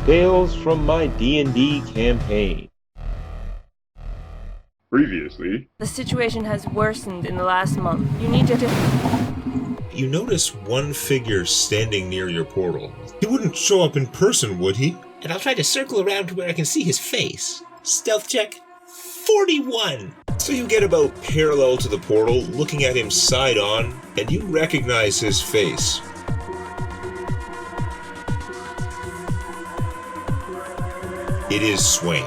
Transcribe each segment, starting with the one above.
Tales from my D&D campaign. Previously, the situation has worsened in the last month. You need to... You notice one figure standing near your portal. He wouldn't show up in person, would he? And I'll try to circle around to where I can see his face. Stealth check 41. So you get about parallel to the portal, looking at him side on, and you recognize his face. It is Swain.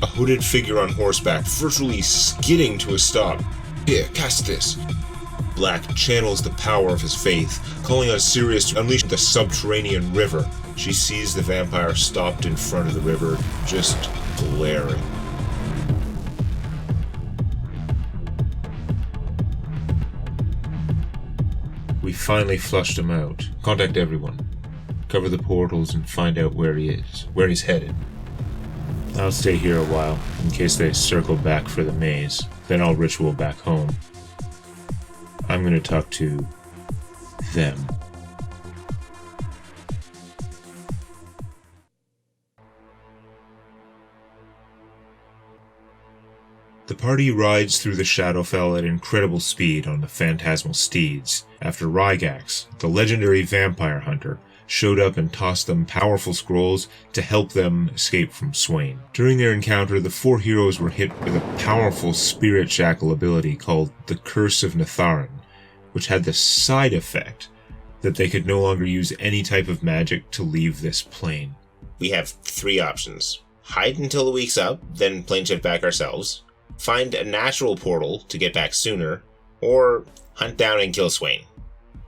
A hooded figure on horseback, virtually skidding to a stop. Here, cast this. Black channels the power of his faith, calling on Sirius to unleash the subterranean river. She sees the vampire stopped in front of the river, just glaring. We finally flushed him out. Contact everyone. Cover the portals and find out where he is, where he's headed. I'll stay here a while, in case they circle back for the maze. Then I'll ritual back home. I'm gonna talk to them. The party rides through the Shadowfell at incredible speed on the phantasmal steeds, after Rygax, the legendary vampire hunter, showed up and tossed them powerful scrolls to help them escape from Swain. During their encounter, the four heroes were hit with a powerful spirit shackle ability called the Curse of Natharan, which had the side effect that they could no longer use any type of magic to leave this plane. We have 3 options. Hide until the week's up, then plane shift back ourselves. Find a natural portal to get back sooner, or hunt down and kill Swain.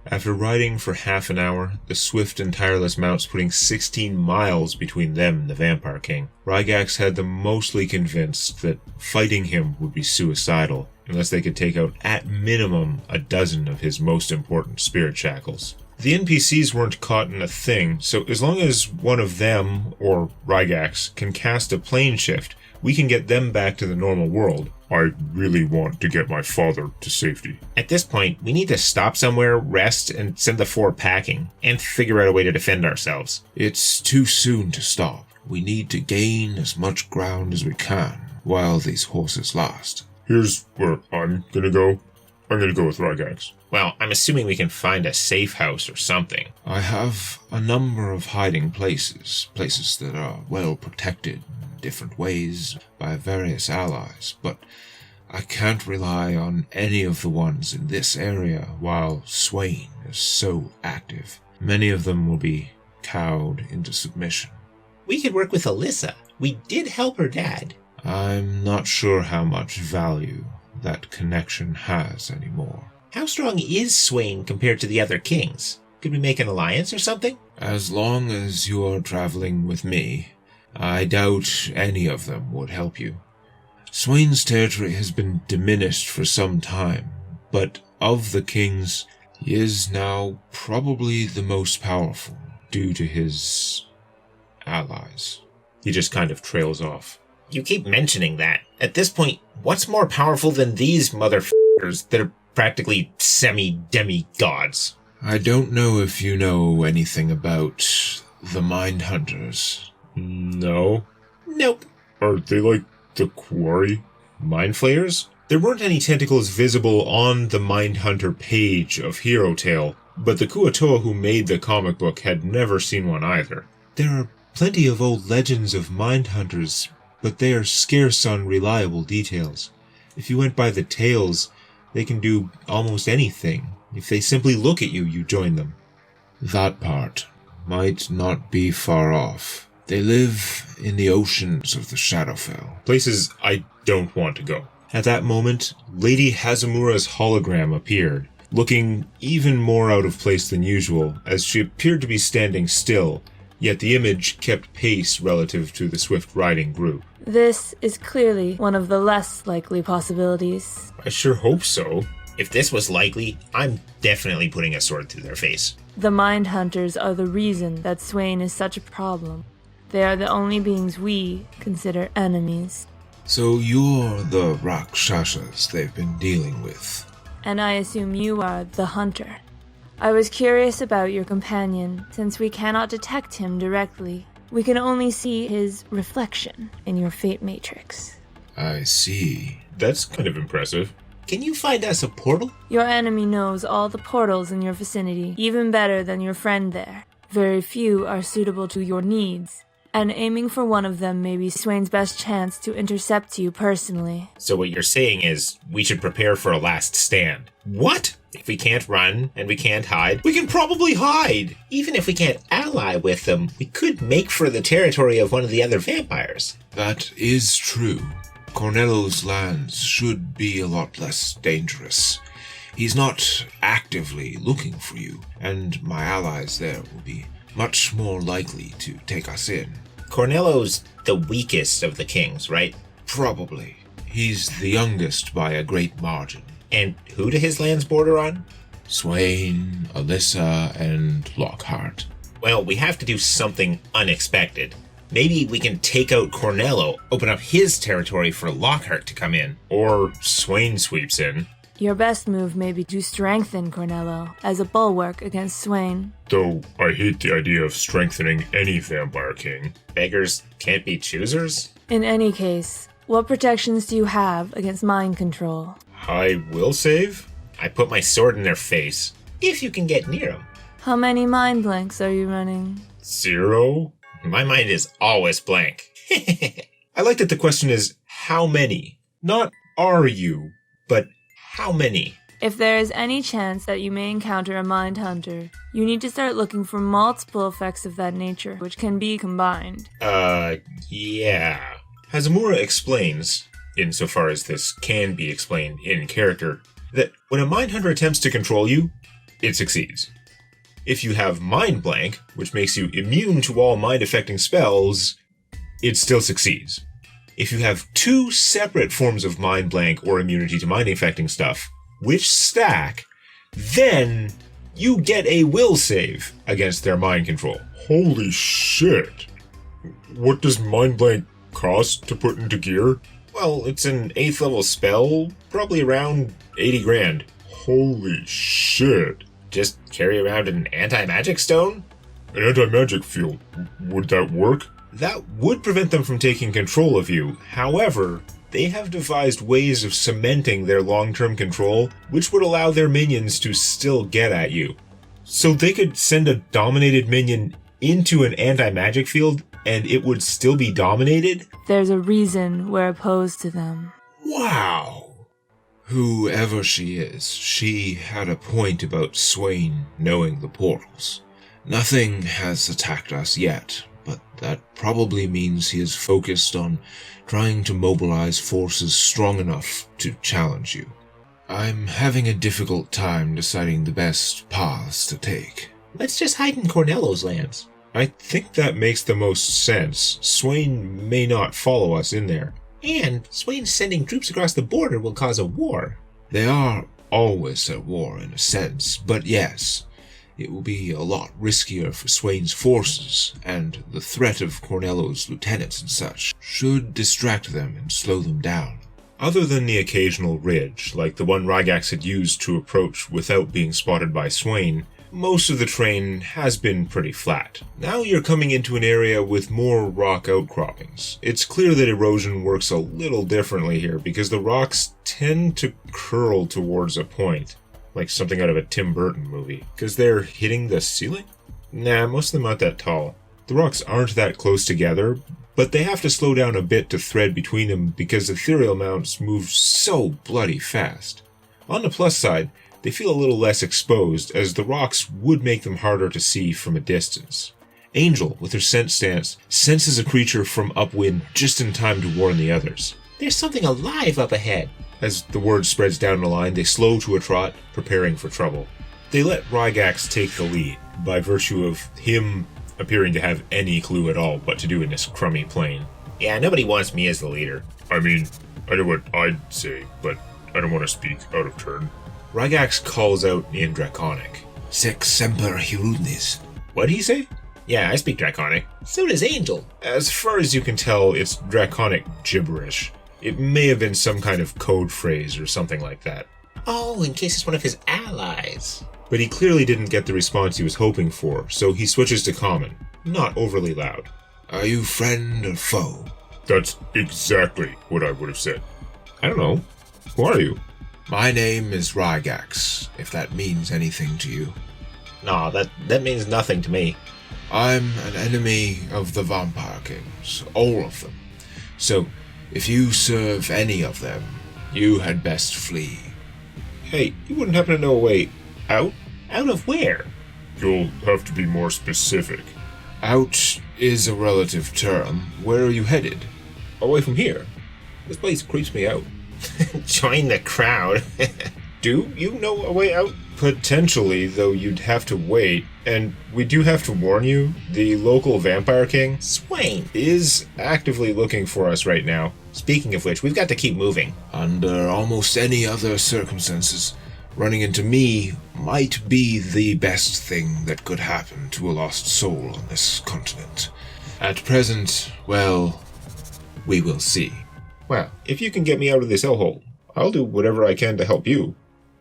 After riding for half an hour, the swift and tireless mounts putting 16 miles between them and the Vampire King, Rygax had them mostly convinced that fighting him would be suicidal, unless they could take out at minimum a dozen of his most important spirit shackles. The NPCs weren't caught in a thing, so as long as one of them, or Rygax, can cast a plane shift, we can get them back to the normal world. I really want to get my father to safety. At this point, we need to stop somewhere, rest, and send the 4 packing, and figure out a way to defend ourselves. It's too soon to stop. We need to gain as much ground as we can while these horses last. Here's where I'm gonna go. I'm gonna go with Rygax. Well, I'm assuming we can find a safe house or something. I have a number of hiding places that are well protected in different ways by various allies, but I can't rely on any of the ones in this area while Swain is so active. Many of them will be cowed into submission. We could work with Alyssa. We did help her dad. I'm not sure how much value that connection has anymore. How strong is Swain compared to the other kings? Could we make an alliance or something? As long as you're traveling with me, I doubt any of them would help you. Swain's territory has been diminished for some time, but of the kings, he is now probably the most powerful due to his allies. He just kind of trails off. You keep mentioning that. At this point, what's more powerful than these motherfuckers that are practically semi-demi-gods? I don't know if you know anything about the Mind Hunters. No. Nope. Are they like the Quarry? Mind Flayers? There weren't any tentacles visible on the Mindhunter page of Hero Tale, but the Kuatoa who made the comic book had never seen one either. There are plenty of old legends of Mindhunters, but they are scarce on reliable details. If you went by the tales, they can do almost anything. If they simply look at you, you join them. That part might not be far off. They live in the oceans of the Shadowfell. Places I don't want to go. At that moment, Lady Hazamura's hologram appeared, looking even more out of place than usual, as she appeared to be standing still, yet the image kept pace relative to the swift riding group. This is clearly one of the less likely possibilities. I sure hope so. If this was likely, I'm definitely putting a sword through their face. The Mind Hunters are the reason that Swain is such a problem. They are the only beings we consider enemies. So you're the Rakshasas they've been dealing with. And I assume you are the hunter. I was curious about your companion, since we cannot detect him directly. We can only see his reflection in your fate matrix. I see. That's kind of impressive. Can you find us a portal? Your enemy knows all the portals in your vicinity, even better than your friend there. Very few are suitable to your needs, and aiming for one of them may be Swain's best chance to intercept you personally. So what you're saying is we should prepare for a last stand. What? If we can't run and we can't hide, we can probably hide. Even if we can't ally with them, we could make for the territory of one of the other vampires. That is true. Cornello's lands should be a lot less dangerous. He's not actively looking for you, and my allies there will be much more likely to take us in. Cornello's the weakest of the kings, right? Probably. He's the youngest by a great margin. And who do his lands border on? Swain, Alyssa, and Lockhart. Well, we have to do something unexpected. Maybe we can take out Cornello, open up his territory for Lockhart to come in. Or Swain sweeps in. Your best move may be to strengthen Cornello as a bulwark against Swain. Though I hate the idea of strengthening any vampire king. Beggars can't be choosers? In any case, what protections do you have against mind control? I will save? I put my sword in their face, if you can get near them. How many mind blanks are you running? 0? My mind is always blank. I like that the question is, how many? Not are you, but how many? If there is any chance that you may encounter a mind hunter, you need to start looking for multiple effects of that nature, which can be combined. Yeah. Hazamura explains, insofar as this can be explained in character, that when a mind hunter attempts to control you, it succeeds. If you have mind blank, which makes you immune to all mind-affecting spells, it still succeeds. If you have 2 separate forms of mind blank or immunity to mind-affecting stuff, which stack, then you get a will save against their mind control. Holy shit. What does mind blank cost to put into gear? Well, it's an 8th level spell, probably around 80 grand. Holy shit. Just carry around an anti-magic stone? An anti-magic field. Would that work? That would prevent them from taking control of you. However, they have devised ways of cementing their long-term control, which would allow their minions to still get at you. So they could send a dominated minion into an anti-magic field, and it would still be dominated? There's a reason we're opposed to them. Wow! Whoever she is, she had a point about Swain knowing the portals. Nothing has attacked us yet, but that probably means he is focused on trying to mobilize forces strong enough to challenge you. I'm having a difficult time deciding the best paths to take. Let's just hide in Cornello's lands. I think that makes the most sense. Swain may not follow us in there. And Swain sending troops across the border will cause a war. They are always at war in a sense, but yes, it will be a lot riskier for Swain's forces, and the threat of Cornello's lieutenants and such should distract them and slow them down. Other than the occasional ridge, like the one Rygax had used to approach without being spotted by Swain, most of the terrain has been pretty flat. Now you're coming into an area with more rock outcroppings. It's clear that erosion works a little differently here because the rocks tend to curl towards a point, like something out of a Tim Burton movie. Because they're hitting the ceiling? Nah, most of them aren't that tall. The rocks aren't that close together, but they have to slow down a bit to thread between them because ethereal mounts move so bloody fast. On the plus side, they feel a little less exposed, as the rocks would make them harder to see from a distance. Angel, with her scent stance, senses a creature from upwind just in time to warn the others. There's something alive up ahead. As the word spreads down the line, they slow to a trot, preparing for trouble. They let Rygax take the lead, by virtue of him appearing to have any clue at all what to do in this crummy plain. Yeah, nobody wants me as the leader. I mean, I know what I'd say, but I don't want to speak out of turn. Rygax calls out in Draconic. Sex semper Hirudnis. What'd he say? Yeah, I speak Draconic. So does Angel. As far as you can tell, it's Draconic gibberish. It may have been some kind of code phrase or something like that. Oh, in case it's one of his allies. but he clearly didn't get the response he was hoping for, so he switches to common, not overly loud. Are you friend or foe? That's exactly what I would have said. I don't know. Who are you? My name is Rygax, if that means anything to you. Nah, that means nothing to me. I'm an enemy of the Vampire Kings, all of them. So, if you serve any of them, you had best flee. Hey, you wouldn't happen to know a way out? Out of where? You'll have to be more specific. Out is a relative term. Where are you headed? Away from here. This place creeps me out. Join the crowd. Do you know a way out? Potentially, though you'd have to wait. And we do have to warn you, the local Vampire King Swain. is actively looking for us right now. Speaking of which, we've got to keep moving. Under almost any other circumstances, running into me might be the best thing that could happen to a lost soul on this continent. At present, well, we will see. Well, if you can get me out of this hellhole, I'll do whatever I can to help you.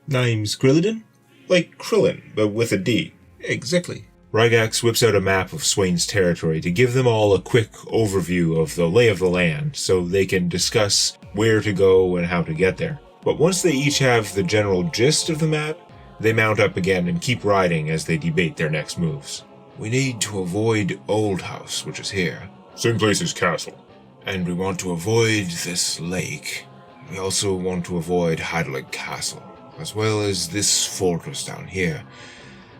Name's Grilladin? Like Krillin, but with a D. Exactly. Rygax whips out a map of Swain's territory to give them all a quick overview of the lay of the land so they can discuss where to go and how to get there. But once they each have the general gist of the map, they mount up again and keep riding as they debate their next moves. We need to avoid Old House, which is here, Same place as Castle. and we want to avoid this lake. We also want to avoid Heidelberg Castle, as well as this fortress down here.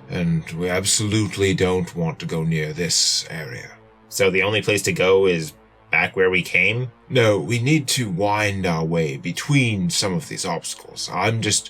And we absolutely don't want to go near this area. So the only place to go is back where we came? No, we need to wind our way between some of these obstacles. I'm just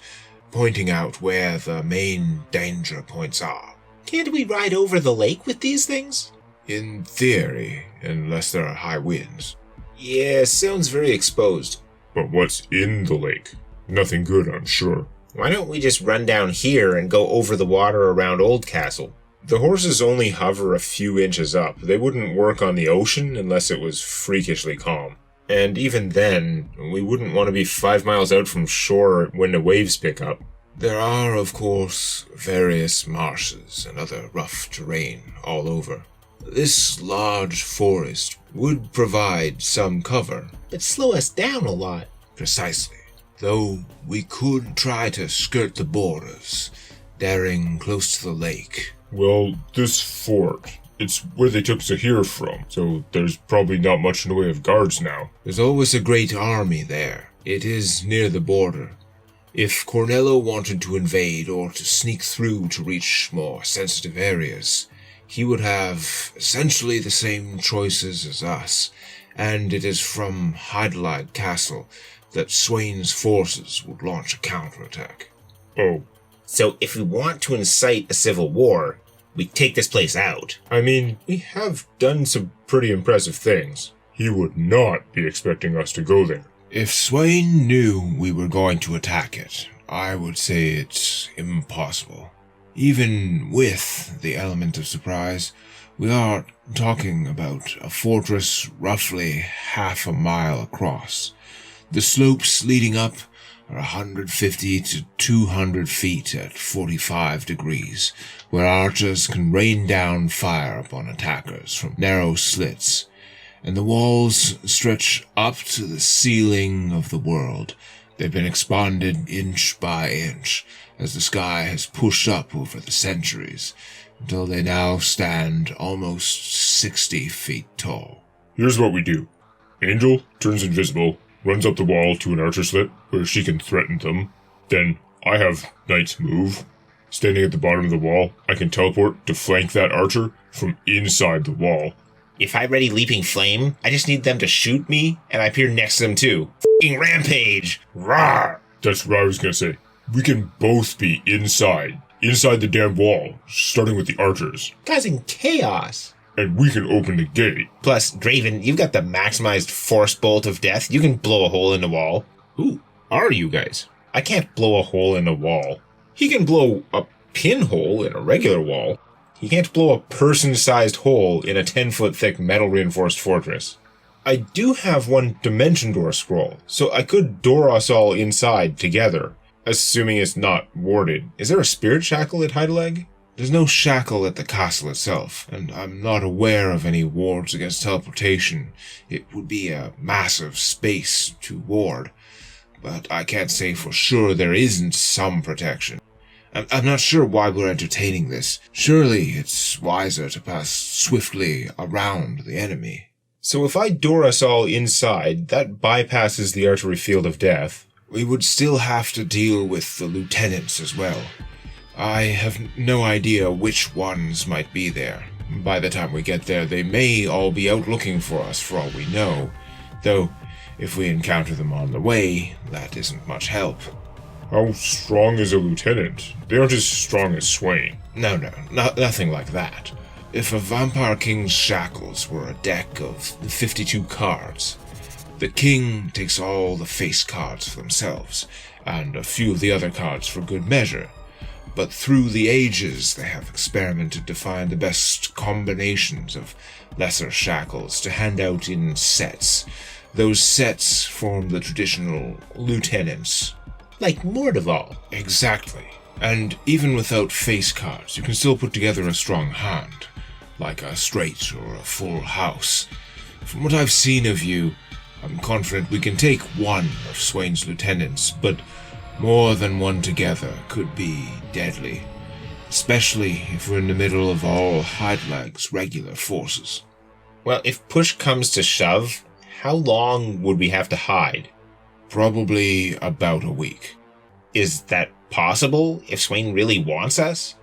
pointing out where the main danger points are. Can't we ride over the lake with these things? In theory, unless there are high winds. Yeah, sounds very exposed. But what's in the lake? Nothing good, I'm sure. Why don't we just run down here and go over the water around Old Castle? The horses only hover a few inches up. They wouldn't work on the ocean unless it was freakishly calm. And even then, we wouldn't want to be 5 miles out from shore when the waves pick up. There are, of course, various marshes and other rough terrain all over. This large forest would provide some cover. It'd slow us down a lot. Precisely. Though we could try to skirt the borders, daring close to the lake. Well, this fort, it's where they took Zahir from, so there's probably not much in the way of guards now. There's always a great army there. It is near the border. If Cornello wanted to invade or to sneak through to reach more sensitive areas, he would have essentially the same choices as us, and it is from Heidelberg Castle that Swain's forces would launch a counterattack. Oh, So if we want to incite a civil war, we take this place out. I mean, we have done some pretty impressive things. he would not be expecting us to go there. If Swain knew we were going to attack it, I would say it's impossible. Even with the element of surprise, we are talking about a fortress roughly half a mile across. The slopes leading up are 150 to 200 feet at 45 degrees, where archers can rain down fire upon attackers from narrow slits, and the walls stretch up to the ceiling of the world. They've been expanded inch by inch as the sky has pushed up over the centuries, until they now stand almost 60 feet tall. Here's what we do. Angel turns invisible, runs up the wall to an archer slit where she can threaten them. Then I have Knight's move. Standing at the bottom of the wall, I can teleport to flank that archer from inside the wall. If I ready Leaping Flame, I just need them to shoot me, and I appear next to them too. F***ing rampage! Rawr! That's what I was gonna say. We can both be inside the damn wall, starting with the archers. Causing chaos! And we can open the gate. Plus, Draven, you've got the maximized force bolt of death. You can blow a hole in the wall. Who are you guys? I can't blow a hole in a wall. He can blow a pinhole in a regular wall. He can't blow a person-sized hole in a 10-foot thick metal-reinforced fortress. I do have one dimension door scroll, so I could door us all inside together. assuming it's not warded. Is there a spirit shackle at Heidelag? There's no shackle at the castle itself, and I'm not aware of any wards against teleportation. It would be a massive space to ward, but I can't say for sure there isn't some protection. I'm not sure why we're entertaining this. Surely it's wiser to pass swiftly around the enemy. So if I door us all inside, that bypasses the archery field of death. We would still have to deal with the lieutenants as well. I have no idea which ones might be there. By the time we get there, they may all be out looking for us for all we know. Though, if we encounter them on the way, that isn't much help. How strong is a lieutenant? They aren't as strong as Swain. No, nothing like that. If a Vampire King's shackles were a deck of 52 cards, the king takes all the face cards for themselves, and a few of the other cards for good measure. But through the ages, they have experimented to find the best combinations of lesser shackles to hand out in sets. Those sets form the traditional lieutenants. Like Mordeval. Exactly. And even without face cards, you can still put together a strong hand, like a straight or a full house. From what I've seen of you, I'm confident we can take one of Swain's lieutenants, but more than one together could be deadly, especially if we're in the middle of all Heidelag's regular forces. Well, if push comes to shove, how long would we have to hide? Probably about a week. Is that possible if Swain really wants us?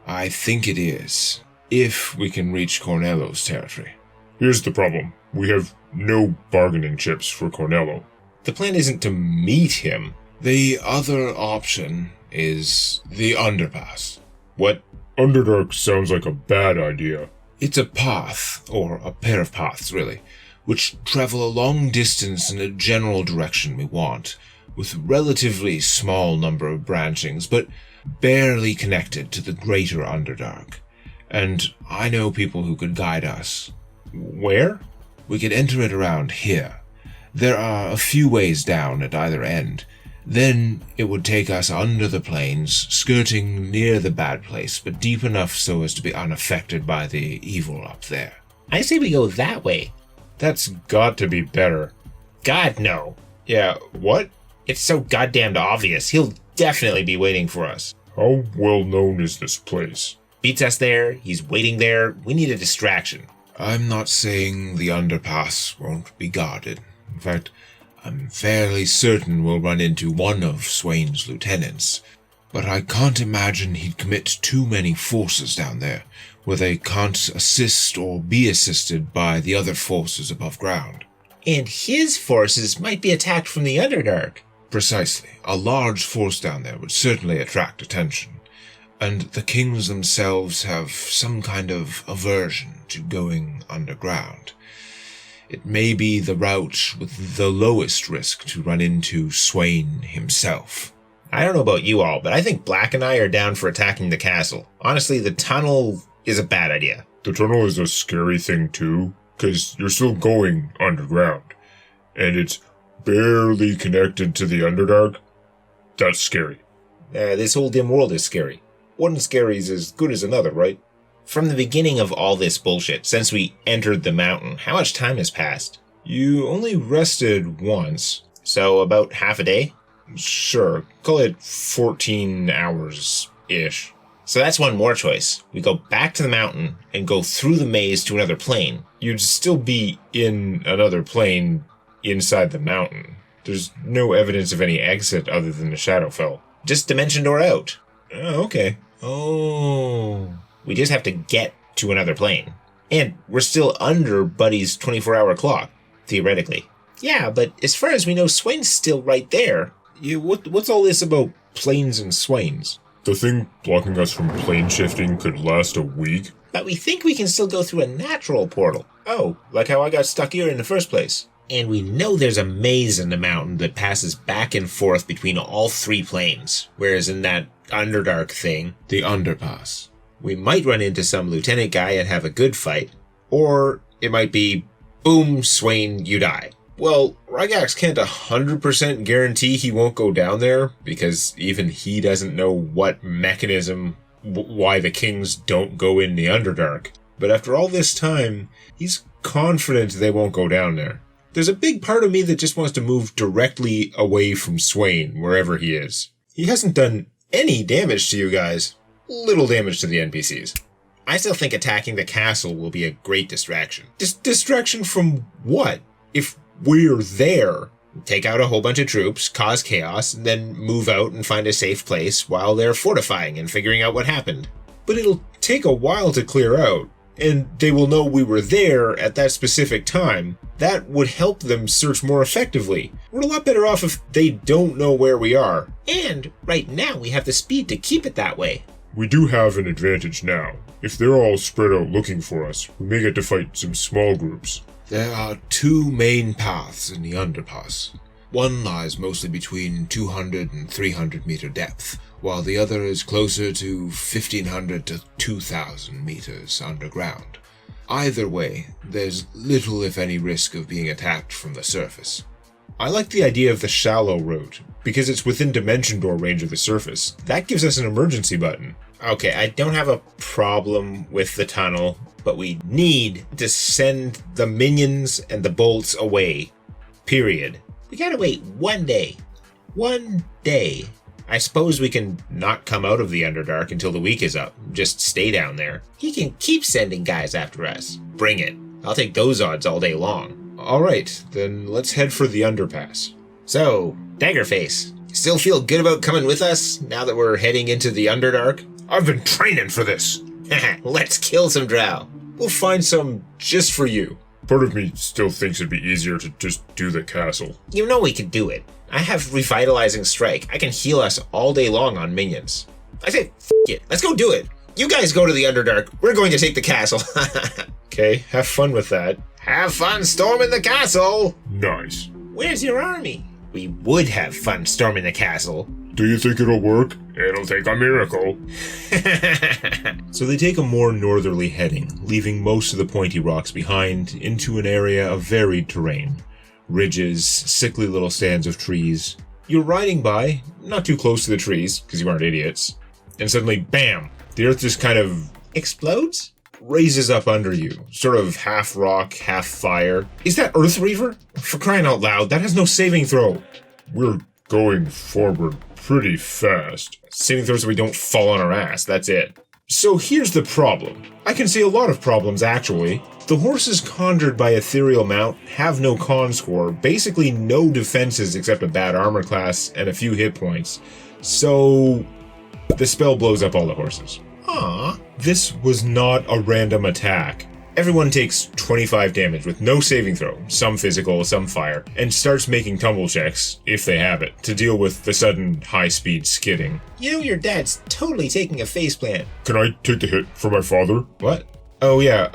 I think it is, if we can reach Cornello's territory. Here's the problem. We have no bargaining chips for Cornello. The plan isn't to meet him. The other option is the underpass. What? Underdark sounds like a bad idea. It's a path, or a pair of paths really, which travel a long distance in a general direction we want, with a relatively small number of branchings, but barely connected to the greater Underdark. And I know people who could guide us. Where? We could enter it around here. There are a few ways down at either end. Then it would take us under the plains, skirting near the bad place, but deep enough so as to be unaffected by the evil up there. I say we go that way. That's got to be better. God, no. Yeah, what? It's so goddamned obvious. He'll definitely be waiting for us. How well known is this place? Beats us there, he's waiting there. We need a distraction. I'm not saying the underpass won't be guarded. In fact, I'm fairly certain we'll run into one of Swain's lieutenants. But I can't imagine he'd commit too many forces down there, where they can't assist or be assisted by the other forces above ground. And his forces might be attacked from the Underdark. Precisely. A large force down there would certainly attract attention. And the kings themselves have some kind of aversion to going underground. It may be the route with the lowest risk to run into Swain himself. I don't know about you all, but I think Black and I are down for attacking the castle. Honestly, the tunnel is a bad idea. The tunnel is a scary thing too, because you're still going underground. And it's barely connected to the Underdark. That's scary. This whole dim world is scary. One scary is as good as another, right? From the beginning of all this bullshit, since we entered the mountain, how much time has passed? You only rested once. So about half a day? Sure, call it 14 hours-ish. So that's one more choice. We go back to the mountain and go through the maze to another plane. You'd still be in another plane inside the mountain. There's no evidence of any exit other than the Shadowfell. Just dimension door out. Okay. Oh. We just have to get to another plane. And we're still under Buddy's 24-hour clock, theoretically. Yeah, but as far as we know, Swain's still right there. Yeah, what's all this about planes and Swains? The thing blocking us from plane shifting could last a week. But we think we can still go through a natural portal. Oh, like how I got stuck here in the first place. And we know there's a maze in the mountain that passes back and forth between all three planes. Whereas in that Underdark thing, the underpass, we might run into some lieutenant guy and have a good fight. Or it might be, boom, Swain, you die. Well, Rygax can't 100% guarantee he won't go down there, because even he doesn't know what mechanism, why the kings don't go in the Underdark. But after all this time, he's confident they won't go down there. There's a big part of me that just wants to move directly away from Swain, wherever he is. He hasn't done any damage to you guys. Little damage to the NPCs. I still think attacking the castle will be a great distraction. Distraction from what? If we're there, Take out a whole bunch of troops, cause chaos, and then move out and find a safe place while they're fortifying and figuring out what happened. but it'll take a while to clear out, and they will know we were there at that specific time. That would help them search more effectively. We're a lot better off if they don't know where we are. And right now we have the speed to keep it that way. We do have an advantage now. If they're all spread out looking for us, we may get to fight some small groups. There are two main paths in the underpass. One lies mostly between 200 and 300 meter depth, while the other is closer to 1,500 to 2,000 meters underground. Either way, there's little if any risk of being attacked from the surface. I like the idea of the shallow route, because it's within dimension door range of the surface. That gives us an emergency button. Okay, I don't have a problem with the tunnel, but we need to send the minions and the bolts away. Period. We gotta wait 1 day. 1 day. I suppose we can not come out of the Underdark until the week is up. Just stay down there. He can keep sending guys after us. Bring it. I'll take those odds all day long. Alright, then let's head for the underpass. So, Daggerface, still feel good about coming with us now that we're heading into the Underdark? I've been training for this. Let's kill some drow. We'll find some just for you. Part of me still thinks it'd be easier to just do the castle. You know we could do it. I have Revitalizing Strike. I can heal us all day long on minions. I say, f it. Let's go do it. You guys go to the Underdark. We're going to take the castle. Okay, have fun with that. Have fun storming the castle. Nice. Where's your army? We would have fun storming the castle. Do you think it'll work? It'll take a miracle. So they take a more northerly heading, leaving most of the pointy rocks behind into an area of varied terrain. Ridges, sickly little stands of trees. You're riding by, not too close to the trees, because you aren't idiots, and suddenly, bam! The earth just kind of Explodes? raises up under you, sort of half rock, half fire. Is that Earth Reaver? For crying out loud, that has no saving throw. We're going forward pretty fast. Saving throw so we don't fall on our ass, that's it. So here's the problem. I can see a lot of problems, actually. The horses conjured by Ethereal Mount have no con score, basically no defenses except a bad armor class and a few hit points. So the spell blows up all the horses. Aww. This was not a random attack. Everyone takes 25 damage with no saving throw, some physical, some fire, and starts making tumble checks, if they have it, to deal with the sudden high-speed skidding. You know your dad's totally taking a faceplant. Can I take the hit for my father? What? Oh yeah,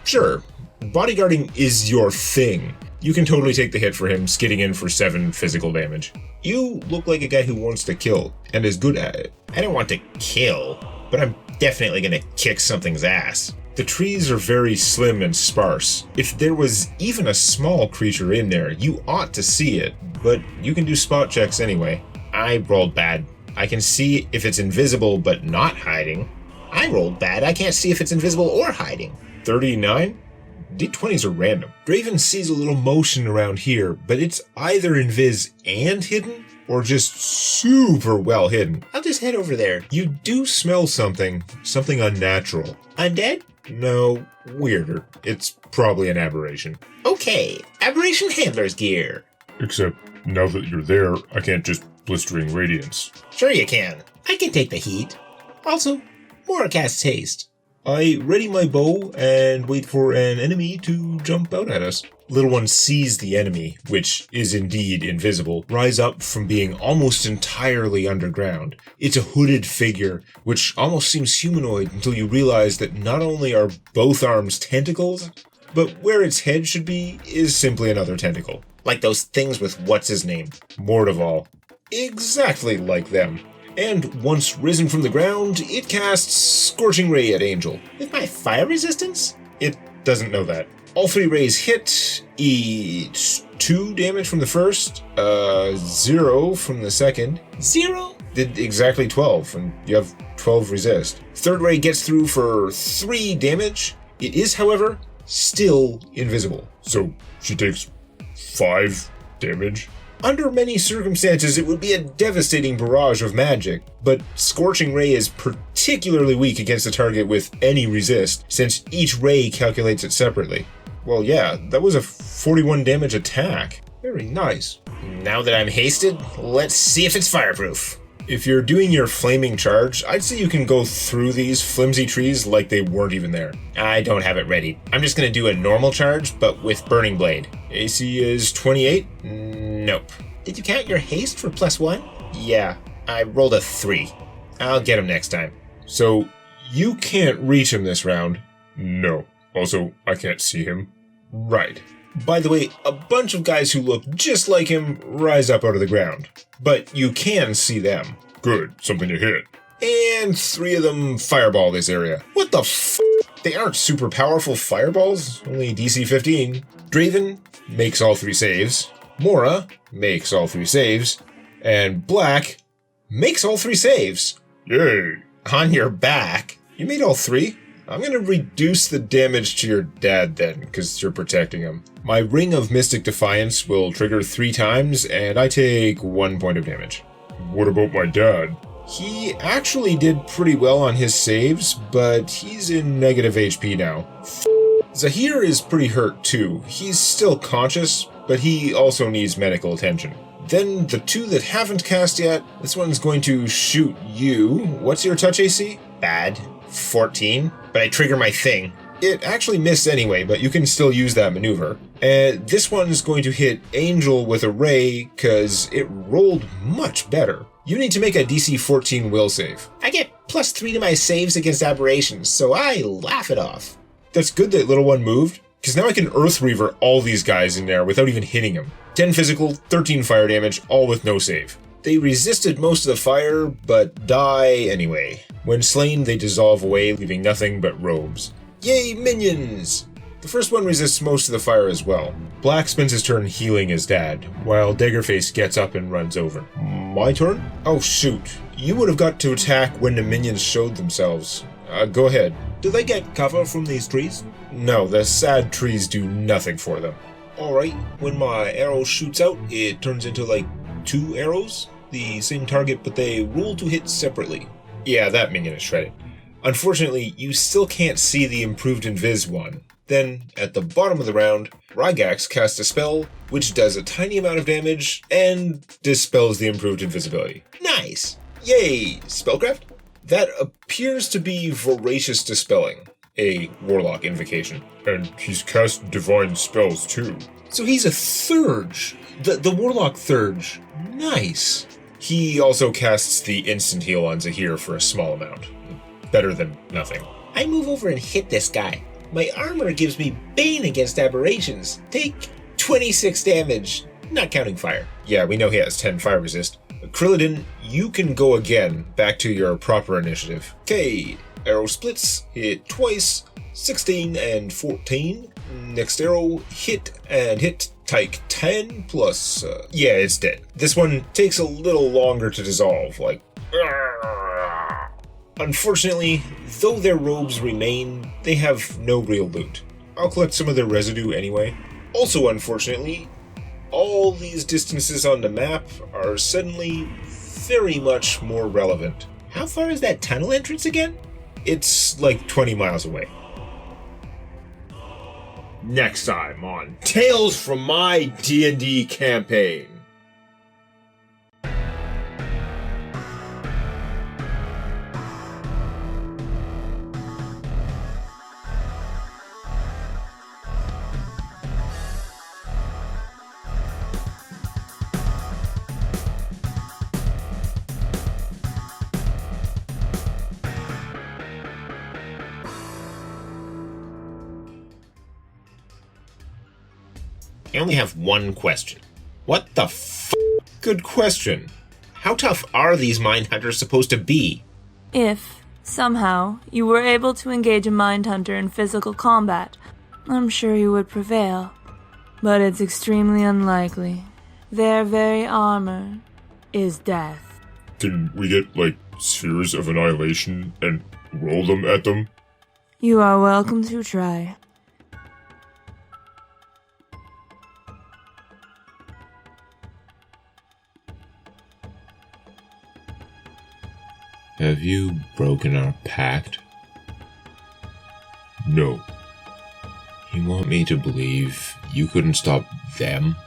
sure. Bodyguarding is your thing. You can totally take the hit for him, skidding in for 7 physical damage. You look like a guy who wants to kill, and is good at it. I don't want to kill, but I'm definitely gonna kick something's ass. The trees are very slim and sparse. If there was even a small creature in there, you ought to see it, but you can do spot checks anyway. I rolled bad. I can see if it's invisible but not hiding. I rolled bad. I can't see if it's invisible or hiding. 39? D20s are random. Draven sees a little motion around here, but it's either invis and hidden, or just super well hidden. I'll just head over there. You do smell something unnatural. Undead? No, weirder. It's probably an aberration. Okay, Aberration Handler's gear. Except now that you're there, I can't just blistering radiance. Sure you can. I can take the heat. Also, Moracast's haste. I ready my bow and wait for an enemy to jump out at us. Little one sees the enemy, which is indeed invisible, rise up from being almost entirely underground. It's a hooded figure, which almost seems humanoid until you realize that not only are both arms tentacles, but where its head should be is simply another tentacle. Like those things with what's-his-name. Mortival. Exactly like them. And once risen from the ground, it casts Scorching Ray at Angel. With my fire resistance? It doesn't know that. All 3 rays hit, each 2 damage from the first, 0 from the second. 0? Did exactly 12, and you have 12 resist. Third ray gets through for 3 damage. It is, however, still invisible. So she takes 5 damage? Under many circumstances, it would be a devastating barrage of magic, but Scorching Ray is particularly weak against a target with any resist, since each ray calculates it separately. Well, yeah, that was a 41 damage attack. Very nice. Now that I'm hasted, let's see if it's fireproof. If you're doing your flaming charge, I'd say you can go through these flimsy trees like they weren't even there. I don't have it ready. I'm just gonna do a normal charge, but with Burning Blade. AC is 28? Nope. Did you count your haste for +1? Yeah, I rolled a 3. I'll get him next time. So, you can't reach him this round. No. Also, I can't see him. Right. By the way, a bunch of guys who look just like him rise up out of the ground. But you can see them. Good, something to hit. And 3 of them fireball this area. What the f***? They aren't super powerful fireballs, only DC 15. Draven makes all 3 saves. Mora makes all 3 saves. And Black makes all 3 saves. Yay! On your back. You made all 3? I'm gonna reduce the damage to your dad then, because you're protecting him. My Ring of Mystic Defiance will trigger 3 times, and I take 1 point of damage. What about my dad? He actually did pretty well on his saves, but he's in negative HP now. Zahir is pretty hurt too. He's still conscious, but he also needs medical attention. Then the 2 that haven't cast yet, this one's going to shoot you. What's your touch AC? Bad. 14. But I trigger my thing. It actually missed anyway, but you can still use that maneuver. And this one's going to hit Angel with a ray, because it rolled much better. You need to make a DC 14 will save. I get +3 to my saves against aberrations, so I laugh it off. That's good that little one moved, because now I can Earth Reaver all these guys in there without even hitting them. 10 physical, 13 fire damage, all with no save. They resisted most of the fire, but die anyway. When slain, they dissolve away, leaving nothing but robes. Yay, minions! The first one resists most of the fire as well. Black spends his turn healing his dad, while Daggerface gets up and runs over. My turn? Oh shoot. You would have got to attack when the minions showed themselves. Go ahead. Do they get cover from these trees? No, the sad trees do nothing for them. Alright, when my arrow shoots out, it turns into like 2 arrows, the same target, but they roll to hit separately. Yeah, that minion is shredded. Unfortunately, you still can't see the improved invis one. Then, at the bottom of the round, Rygax casts a spell, which does a tiny amount of damage, and dispels the improved invisibility. Nice! Yay! Spellcraft? That appears to be Voracious Dispelling, a Warlock invocation. And he's cast divine spells too. So he's a Thurge. The Warlock Thurge. Nice. He also casts the instant heal on Zahir for a small amount. Better than nothing. I move over and hit this guy. My armor gives me Bane against aberrations. Take 26 damage, not counting fire. Yeah, we know he has 10 fire resist. Krillidin, you can go again, back to your proper initiative. Okay, arrow splits, hit twice, 16 and 14. Next arrow, hit and hit, take 10 plus, yeah, it's dead. This one takes a little longer to dissolve, like... Unfortunately, though their robes remain, they have no real loot. I'll collect some of their residue anyway. Also, unfortunately, all these distances on the map are suddenly very much more relevant. How far is that tunnel entrance again? It's like 20 miles away. Next time on Tales from My D&D Campaign. I only have one question. What the Good question. How tough are these Mindhunters supposed to be? If, somehow, you were able to engage a Mindhunter in physical combat, I'm sure you would prevail, but it's extremely unlikely. Their very armor is death. Can we get, like, spheres of annihilation and roll them at them? You are welcome to try. Have you broken our pact? No. You want me to believe you couldn't stop them?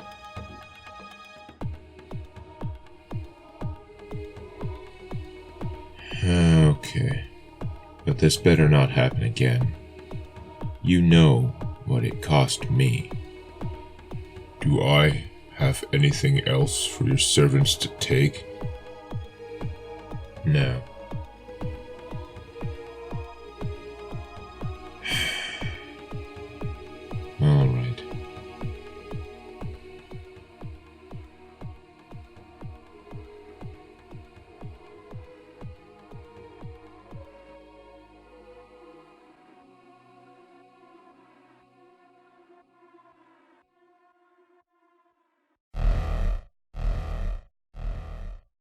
Okay. But this better not happen again. You know what it cost me. Do I have anything else for your servants to take? No.